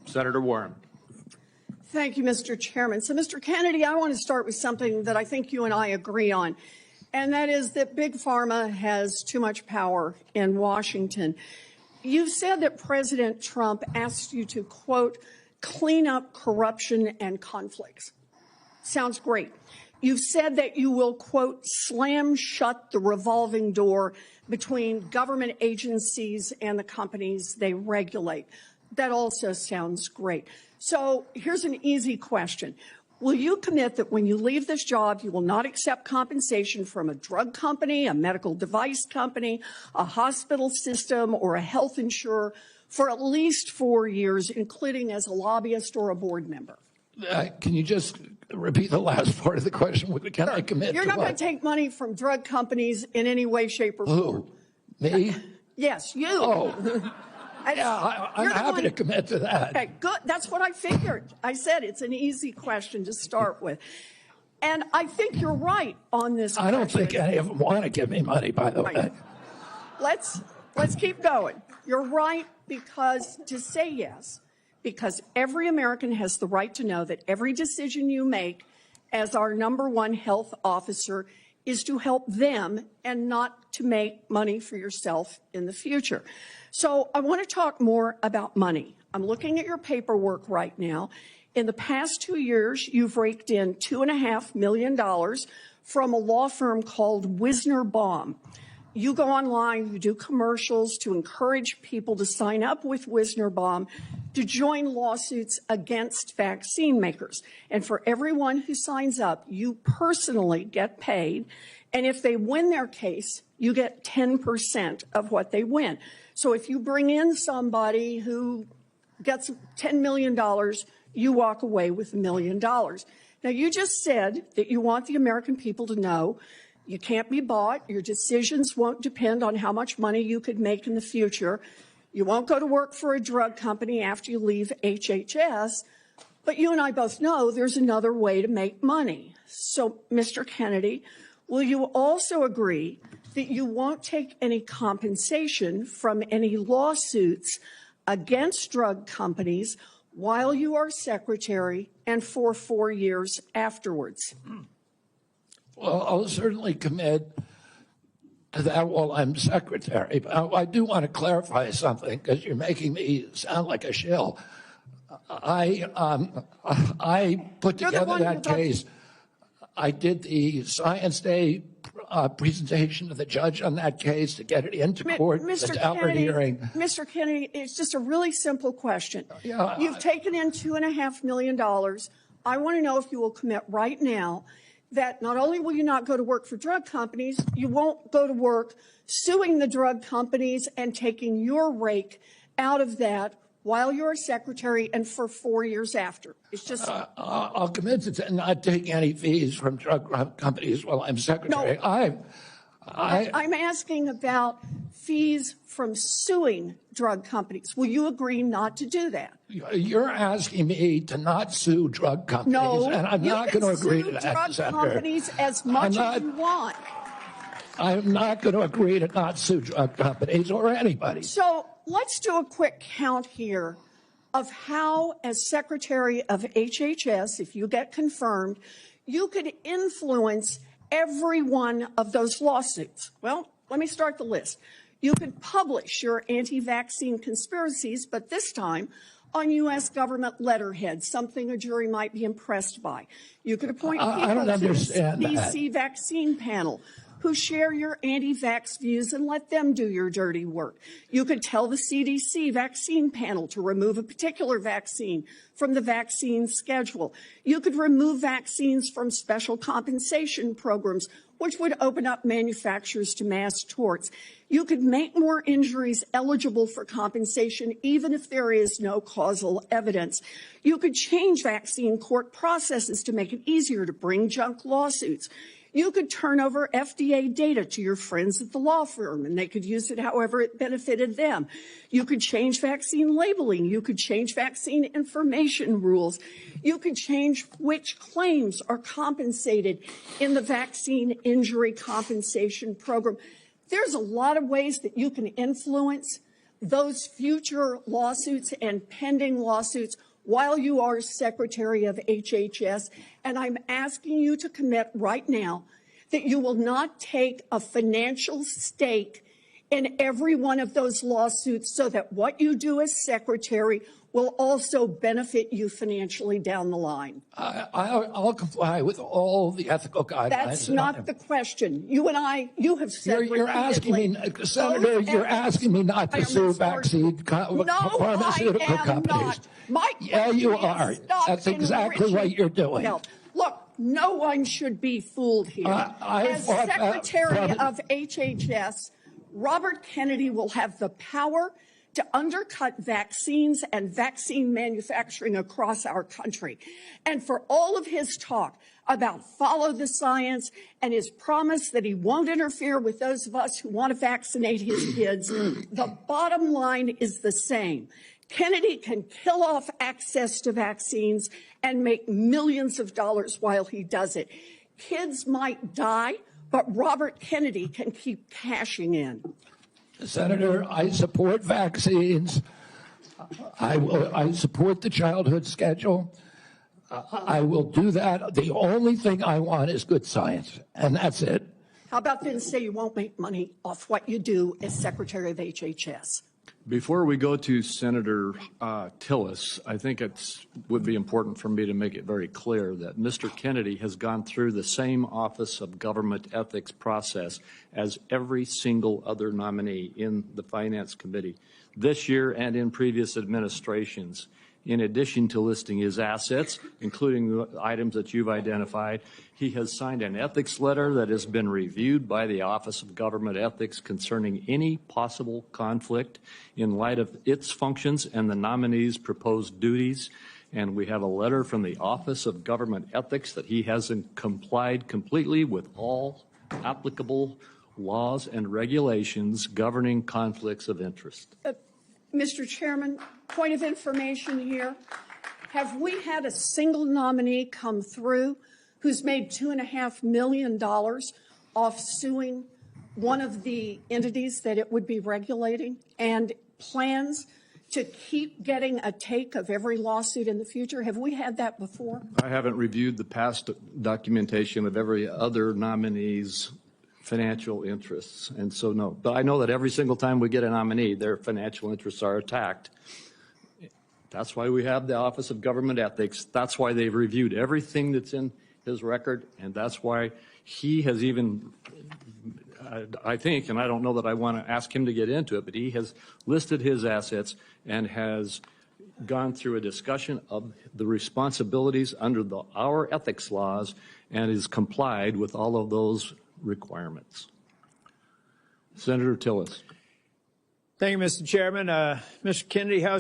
Senator Warren. Thank you, Mr. Chairman. So, Mr. Kennedy, I want to start with something that I think you and I agree on, and that is that Big Pharma has too much power in Washington. You've said that President Trump asked you to, quote, clean up corruption and conflicts. Sounds great. You've said that you will, quote, slam shut the revolving door between government agencies and the companies they regulate. That also sounds great. So here's an easy question. Will you commit that when you leave this job, you will not accept compensation from a drug company, a medical device company, a hospital system, or a health insurer for at least 4 years, including as a lobbyist or a board member? Can you just repeat the last part of the question? Can I commit? You're not going to take money from drug companies in any way, shape, or form. Who? Me? Yes, you. Oh. Yeah, I'm happy to commit to that. Okay, good. That's what I figured. I said it's an easy question to start with. And I think you're right on this question. I don't think any of them want to give me money, by the way. Let's keep going. You're right because to say yes, because every American has the right to know that every decision you make as our #1 health officer is to help them and not to make money for yourself in the future. So I want to talk more about money. I'm looking at your paperwork right now. In the past 2 years, you've raked in $2.5 million from a law firm called Wisner Baum. You go online, you do commercials to encourage people to sign up with Wisner Baum to join lawsuits against vaccine makers. And for everyone who signs up, you personally get paid. And if they win their case, you get 10% of what they win. So if you bring in somebody who gets $10 million, you walk away with $1 million. Now, you just said that you want the American people to know you can't be bought. Your decisions won't depend on how much money you could make in the future. You won't go to work for a drug company after you leave HHS. But you and I both know there's another way to make money. So, Mr. Kennedy, will you also agree that you won't take any compensation from any lawsuits against drug companies while you are secretary and for 4 years afterwards? Well, I'll certainly commit to that while I'm secretary. But I do want to clarify something because you're making me sound like a shill. I put together that case. I did the Science Day presentation to the judge on that case to get it into court. Mr. Kennedy, it's just a really simple question. Yeah, You've taken in $2.5 million. I want to know if you will commit right now that not only will you not go to work for drug companies, you won't go to work suing the drug companies and taking your rake out of that while you're a secretary and for 4 years after. It's just I'll commit to not taking any fees from drug companies while I'm secretary. No, I'm asking about fees from suing drug companies. Will you agree not to do that? You're asking me to not sue drug companies, and I'm not going to agree to that, Senator. You can sue drug companies as much as you want. I'm not going to agree to not sue drug companies or anybody. So let's do a quick count here of how, as Secretary of HHS, if you get confirmed, you could influence every one of those lawsuits. Well, let me start the list. You could publish your anti-vaccine conspiracies, but this time on U.S. government letterhead, something a jury might be impressed by. You could appoint people to the CDC vaccine panel who share your anti-vax views and let them do your dirty work. You could tell the CDC vaccine panel to remove a particular vaccine from the vaccine schedule. You could remove vaccines from special compensation programs, which would open up manufacturers to mass torts. You could make more injuries eligible for compensation even if there is no causal evidence. You could change vaccine court processes to make it easier to bring junk lawsuits. You could turn over FDA data to your friends at the law firm, and they could use it however it benefited them. You could change vaccine labeling. You could change vaccine information rules. You could change which claims are compensated in the vaccine injury compensation program. There's a lot of ways that you can influence, those future lawsuits and pending lawsuits while you are Secretary of HHS. And I'm asking you to commit right now that you will not take a financial stake in every one of those lawsuits so that what you do as Secretary will also benefit you financially down the line. I'll comply with all the ethical guidelines. That's not the question. You have said You're asking me, Senator, you're asking me not to sue vaccine pharmaceutical companies. Yeah, you are. That's exactly what you're doing. Look, no one should be fooled here. As Secretary of HHS, Robert Kennedy will have the power to undercut vaccines and vaccine manufacturing across our country. And for all of his talk about follow the science and his promise that he won't interfere with those of us who want to vaccinate his kids, the bottom line is the same. Kennedy can kill off access to vaccines and make millions of dollars while he does it. Kids might die, but Robert Kennedy can keep cashing in. Senator, I support vaccines. I support the childhood schedule. I will do that. The only thing I want is good science, and that's it. How about then say you won't make money off what you do as Secretary of HHS? Before we go to Senator Tillis, I think it would be important for me to make it very clear that Mr. Kennedy has gone through the same Office of Government Ethics process as every single other nominee in the Finance Committee this year and in previous administrations. In addition to listing his assets, including the items that you've identified, he has signed an ethics letter that has been reviewed by the Office of Government Ethics concerning any possible conflict in light of its functions and the nominee's proposed duties. And we have a letter from the Office of Government Ethics that he hasn't complied completely with all applicable laws and regulations governing conflicts of interest. Mr. Chairman, point of information here. Have we had a single nominee come through who's made $2.5 million off suing one of the entities that it would be regulating and plans to keep getting a take of every lawsuit in the future? Have we had that before? I haven't reviewed the past documentation of every other nominee's financial interests, and so no. But I know that every single time we get a nominee, their financial interests are attacked. That's why we have the Office of Government Ethics. That's why they've reviewed everything that's in his record, and that's why he has even, I think, and I don't know that I want to ask him to get into it, but he has listed his assets and has gone through a discussion of the responsibilities under our ethics laws and has complied with all of those requirements. Senator Tillis. Thank you, Mr. Chairman. Mr. Kennedy, House